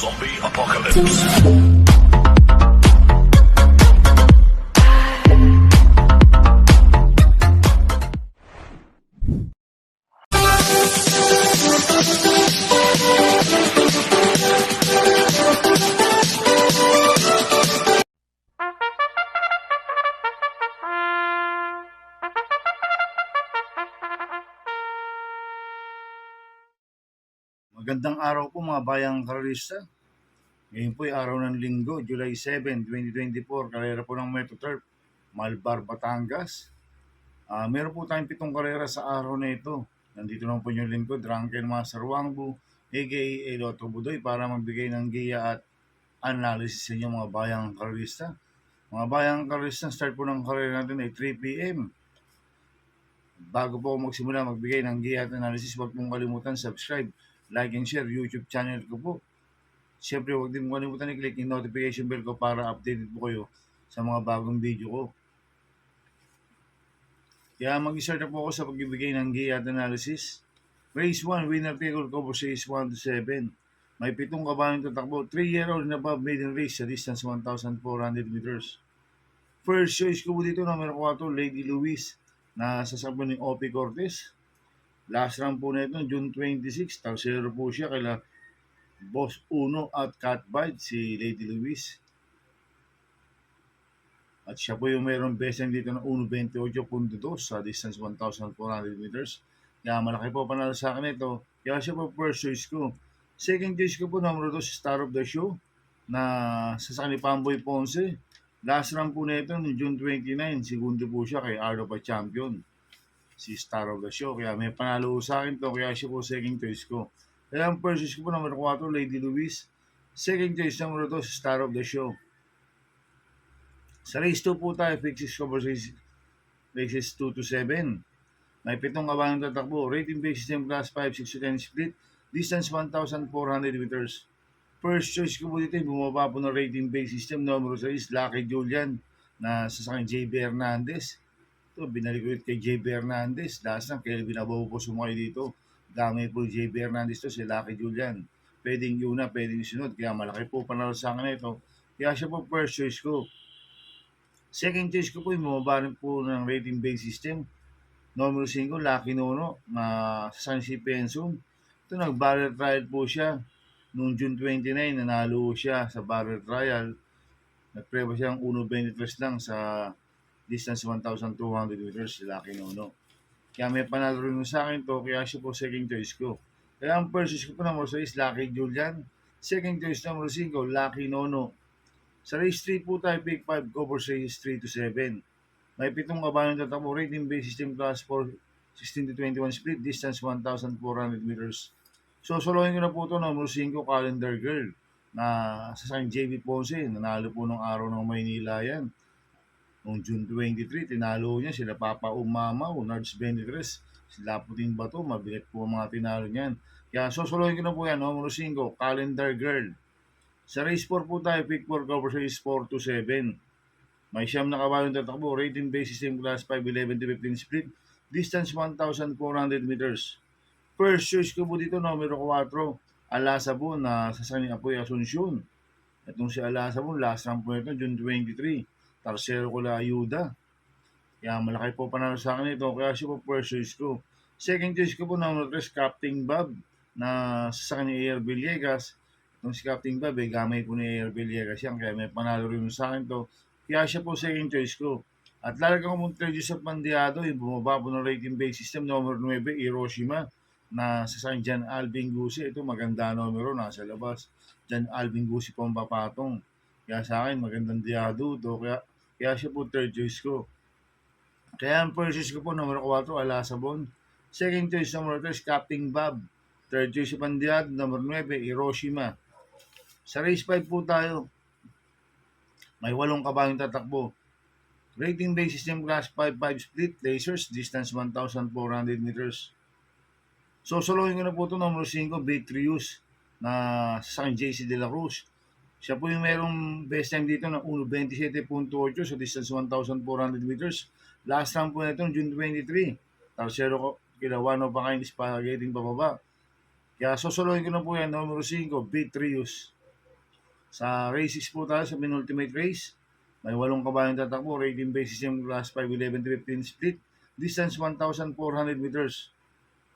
Zombie Apocalypse. Magandang araw po mga bayang karalista. Ngayon po ay araw ng Linggo, July 7, 2024. Karera po ng Metro Turf, Malbar, Batangas. Meron po tayong 7 karera sa araw na ito. Nandito naman po yung lingkod, Drunken Master Wangbu, aka Eloto Budoy, para magbigay ng giya at analysis sa inyo mga bayang karalista. Mga bayang karalista, start po ng karera natin ay 3 p.m. Bago po ako magsimula magbigay ng giya at analysis, huwag mong kalimutan subscribe, like and share YouTube channel ko po. Siyempre, huwag din mo kalimutan i-click yung notification bell ko para updated po kayo sa mga bagong video ko. Kaya mag-start na po ako sa pagbibigay ng giya at analysis. Race 1, winner take all cover says 1 to 7. May 7 kabalang tatakbo, 3-year-old na above maiden race sa distance 1,400 meters. First choice ko po dito, number 4, Lady Louise, na sasabon ni Opie Cortez. Last round po na ito, June 26, tarsero po siya kaila Boss Uno at Catbite, si Lady Louise. At siya po yung mayroong best time dito ng 1.28.2 sa distance 1,400 meters. Kaya malaki po panalo sa akin ito. Kaya siya po first choice ko. Second choice ko po, number 2, Star of the Show, na sasakyan ni Pamboy Ponce. Last round po na ito, June 29, segundo po siya kay Art of a Champion, si Star of the Show. Kaya may panalo sa akin to, kaya siya po second choice ko. Kaya ang first choice ko po, number 4, Lady Louise. Second choice, number 2, Star of the Show. Sa race 2 po tayo, fixes cover races 2 to 7. May 7 kabalang tatakbo. Rating base system class 5, 6 to 10 split. Distance 1,400 meters. First choice ko po dito, bumaba po ng rating base system, number 6, Lucky Julian, na sasakyan JB Hernandez. Ito, binalik ulit kay JB Hernandez. Last na, Kelvin Abaw po sumakay dito. Dami po JB Hernandez to, si Lucky Julian. Pwedeng yun na, pwedeng sunod. Kaya malaki po panalo sa akin ito. Kaya siya po first choice ko. Second choice ko po, yung bumaba rin po ng rating base system. Number 5, Lucky Nono, na sasakyan si Penson. Ito, nag-barrel trial po siya. Noong June 29, nanalo siya sa barrel trial. Nagpreba siyang 1.23 lang sa distance 1,200 meters, si Lucky Nono. Kaya may panalo rin sa akin to, kaya siya po second choice ko. Kaya ang first choice ko po number 6, Lucky Julian. Second choice number 5, Lucky Nono. Sa race 3 po tayo, pick 5, cover race 3 to 7. May 7 kabalang tatakbo, rating base system class 4, 16 to 21 split, distance 1,400 meters. So, solohin ko na po ito, number 5, Calendar Girl, na sasakyan JB Ponce. Nanalo po ng araw ng Maynila yan. Noong June 23, tinalo niya sila Papa Umamaw, Nards 23, sila Puting Bato, mabigat po ang mga tinalo niyan. Kaya sosolohin ko na po yan, number 5, Calendar Girl. Sa race 4 po tayo, pick 4, cover race 4 to 7. May siyam na kabalang tatakbo, rating base system class 5, 11 to 15 split, distance 1,400 meters. First choice ko po dito, numero 4, Alasabon, na sasakyan ni Apoy Asuncion. Itong si Alasabon, last round po ito, June 23. Tarsero ko la ayuda. Kaya malaki po panalo sa akin ito, kaya siya po first choice ko. Second choice ko po, numero 3, Captain Bob, na sasakyan ni Air Villegas. Itong si Captain Bob, gamay po ni Air Villegas yan, kaya may panalo rin sa akin to. Kaya siya po second choice ko. At lalagyan ko mong introduce sa Pandiado, yung bumaba po ng rating base system, numero 9, Hiroshima, na sasakyan John Alvin Gusi. Ito maganda numero, nasa labas. John Alvin Gusi po ang papatong. Kaya sa akin, magandang diado to. Kaya siya po third choice ko. Kaya ang first choice ko po, numero 4, Alasabon. Second choice, numero 3, Captain Bob. Third choice, Pandiado, numero 9, Hiroshima. Sa race 5 po tayo, may 8 kabalang tatakbo. Rating base system class 5-5 split, lasers, distance 1,400 meters. So, solohin ko na po ito, number 5, Beatrius, na sasakyan JC De La Cruz. Siya po yung merong best time dito ng 1.27.8 sa distance 1,400 meters. Last round po na ito, June 23. Tarsero ko, kilawan o pa kayo spaghetti pababa. Kaya sosolohin ko na po yan, numero 5, Beatrius. Sa races po tayo sa penultimate race. May 8 kabayong tatakbo, rating basis yung class 5, 11 to 15 split. Distance 1,400 meters.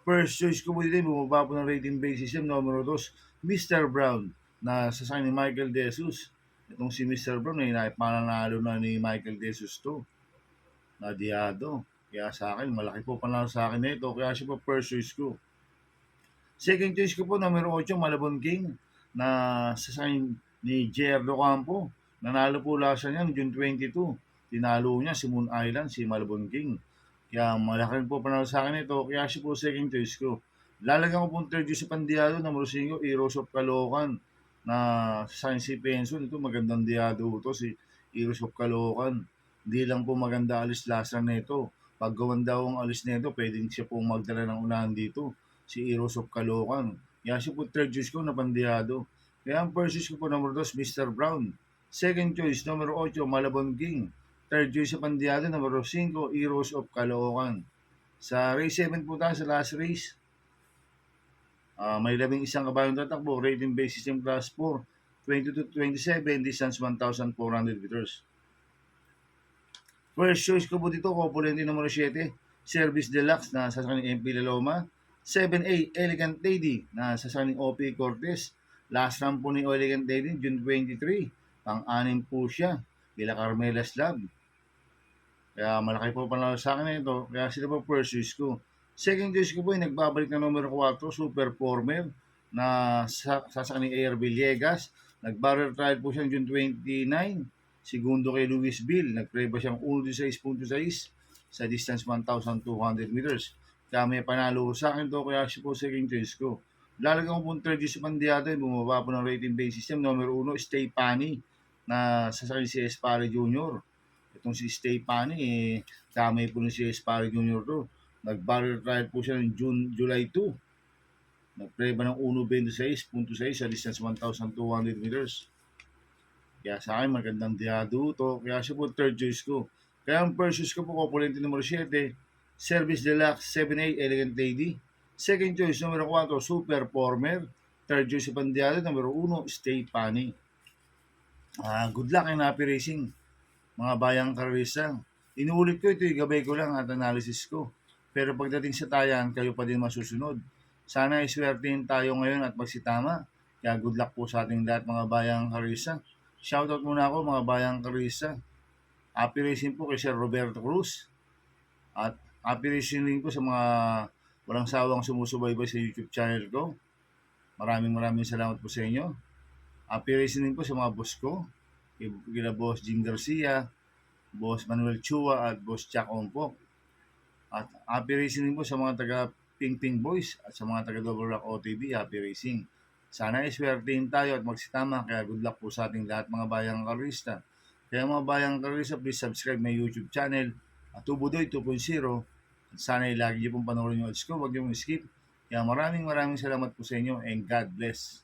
First choice ko po dito, bumaba po ng rating basis yung numero 2, Mr. Brown, na sasakyan ni Michael De Jesus. Itong si Mr. Brown, pananalo na ni Michael De Jesus to. Nadiyado. Kaya sa akin, malaki po panalo sa akin na ito. Kaya siya po first choice ko. Second choice ko po, numero 8, Malabon King, na sasakyan ni Gerardo Campo. Nanalo po last niya June 22. Tinalo niya si Moon Island, si Malabon King. Kaya malaki po panalo sa akin ito. Kaya siya po second choice ko. Lalagyan ko po third choice sa Pandiado, numero 5, Heroes of Caloocan, na sasakyan si Penson. Ito magandang diado ito, si Heroes of Caloocan. Hindi lang po maganda alis last run nito. Pag gawan daw ang alis nito, pwedeng siya po magdala ng unahan dito, si Heroes of Caloocan. Kaya siya po third choice ko na Pandiado. Kaya ang first choice ko po number 2, Mr. Brown. Second choice, numero 8, Malabon King. Third choice sa Pandiado, numero 5, Heroes of Caloocan. Sa race 7 po tayo, sa last race. May 11 kabayong tatakbo, rating basis yung class 4, 20 to 27, distance 1,400 meters. First choice ko po dito, Copulente numero 7, Service Deluxe na sasakyan ni MP Laloma. 7A, Elegant Lady na sasakyan ni OP Cortez. Last run po ni Elegant Lady, June 23. Pang-anim po siya, Villa Carmelas Lab. Kaya malaki po panalo sa akin ito. Kaya sila po first choice ko. Second choice ko po ay nagbabalik na numero 4, Super Former na sasakyan ni AR Villegas. Nag-barrel trial po siya June 29. Segundo kay Luis Bill. Nagpreba siyang 1.16.6 sa distance 1,200 meters. Kaya may panalo sa akin to. Kaya siya po second choice ko. Lalagyan ko po third choice sa Pandiado. Bumaba po ng rating base system. Numero 1, Stay Pani na sasakyan si Espare Jr. Itong si Stay Pani, kamay po ni si Espare Jr. to. Nag-barrel trial po siya ng July 2. Nagpreba ng 1.26.6 sa distance 1,200 meters. Kaya sa akin, magandang diado to. Kaya siya po third choice ko. Kaya ang first choice ko po, Copulente numero 7, Service Deluxe 7A, Elegant Lady. Second choice, numero 4, Super Former. Third choice sa Pandiado, numero 1, Stay Pani. Good luck and happy racing, mga bayang karisa. Inuulit ko ito, gabay ko lang at analysis ko. Pero pagdating sa tayan, kayo pa din masusunod. Sana iswertein tayo ngayon at magsitama. Kaya good luck po sa ating lahat, mga bayang karisa. Shoutout muna ako, mga bayang karisa. Happy racing po kay Sir Roberto Cruz. At happy racing rin po sa mga walang sawang sumusubaybay sa YouTube channel ko. Maraming salamat po sa inyo. Happy racing din po sa mga boss ko. Kila Boss Jim Garcia, Boss Manuel Chua at Boss Jack Ompok. At happy racing din po sa mga taga Ping Ping Boys at sa mga taga Double Rock OTV. Happy racing. Sana iswertein tayo at magsitama. Kaya good luck po sa ating lahat, mga bayang karista. Kaya mga bayang karista, please subscribe my YouTube channel at Tubudoy 2.0. At sana lagi niyo pong panoorin yung ads ko. Huwag niyo skip. Kaya maraming salamat po sa inyo and God bless.